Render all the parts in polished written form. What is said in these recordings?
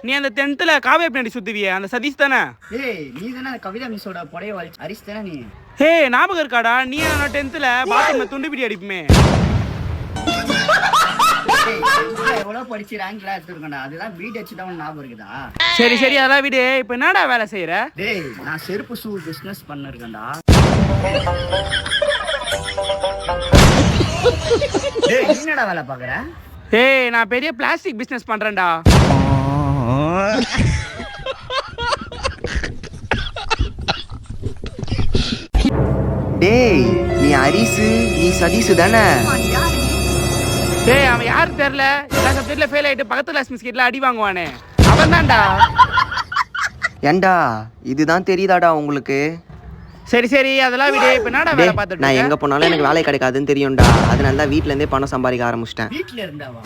நீ அந்த 10th காவே பின்னாடி சுத்துவியே அந்த சதீஷ் தானே? ஏய் நீ தானே அந்த கவிதா மிஸ்ஸோட புடைய வலிச்சு அரிசி தானே நீ? ஹே ஞாபகம் இருக்காடா, நீ நான் 10th பாத்ரூம்ல துண்டு பிடி அடிப்புமே. எவ்வளவு படிச்சு ரேங்க்ல எடுத்துருக்கேன்டா, அதுதான் பீட் அடிச்சுதான் ஞாபகம் இருக்குதா? சரி சரி அதெல்லாம் விடு. இப்ப என்னடா வேலை செய்யற? டேய் நான் செருப்பு ஷூ பிசினஸ் பண்ணிருக்கேன்டா. டேய் நீ என்னடா வேலை பாக்குற? ஏய் நான் பெரிய பிளாஸ்டிக் பிசினஸ் பண்றேன்டா. டேய் நீ அரிசு நீ சதீஷு தானே? டேய் அவன் யாரு தெரியல, எல்லா சப்ஜெக்ட்ல ஃபெயில் ஆயிட்டு பக்கத்து கிளாஸ் மிஸ் கிட்ட அடி வாங்குவானே அவன் தான்டா. ஏண்டா இதுதான் தெரியுதாடா உங்களுக்கு? சரி சரி அதெல்லாம் விடு. இப்ப என்னடா வேலை பார்த்துட்டு நான் இருக்க? எங்க போனாலும் எனக்கு வேலை கிடைக்காதுன்னு தெரியும்டா. அதனால தான் வீட்ல இருந்தே பணம் சம்பாதிக்க ஆரம்பிச்சிட்டேன். வீட்ல இருந்தாவா?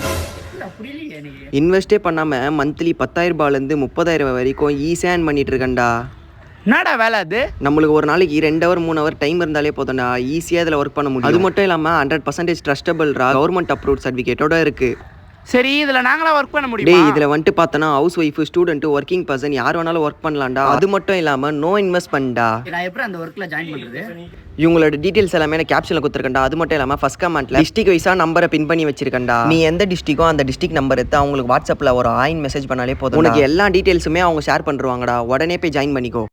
புரியலையே எனக்கு. இன்வெஸ்டே பண்ணாம மந்த்லி 10,000 ரூபாயிலேருந்து 30,000 வரைக்கும் ஈஸியாக பண்ணிட்டு இருக்கேன்டா. என்னடா வேலை அது? நம்மளுக்கு ஒரு நாளைக்கு 2 hour 3 hour டைம் இருந்தாலே போதும்டா, ஈஸியாக இதில் ஒர்க் பண்ண முடியும். அது மட்டும் இல்லாமல் 100% ட்ரஸ்டபிள்ரா, கவர்மெண்ட் அப்ரூவ் சர்டிஃபிகேட்டோட இருக்கு. சரி இதுல நாங்களா ஒர்க் பண்ண முடியுமா? டேய் இதில் வந்துட்டு பார்த்தோன்னா house wife student working person யார் வேணாலும் ஒர்க் பண்ணலாம்டா. அது மட்டும் இல்லாமல் நோ இன்வெஸ்ட்மெண்ட்டா. நான் எப்படி அந்த ஒர்க்ல ஜாயின் பண்றது? இவங்களோட டீடைல்ஸ் எல்லாமே நான் கேப்ஷனில் கொடுத்துருக்கேன்டா. அது மட்டும் இல்லாமல் ஃபர்ஸ்ட் கமெண்ட்ல டிஸ்ட்ரிக்ட் வைஸாக நம்பரை பின் பண்ணி வச்சிருக்கேன்டா. நீ எந்த டிஸ்ட்ரிக்கோ அந்த டிஸ்ட்ரிக்ட் நம்பர் எடுத்து அவங்களுக்கு வாட்ஸ்அப்பில் ஒரு ஆயின் மெசேஜ் பண்ணாலே போதும். உனக்கு எல்லா டீடைல்ஸுமே அவங்க ஷேர் பண்ணுவாங்கடா. உடனே போய் ஜாயின் பண்ணிக்கோ.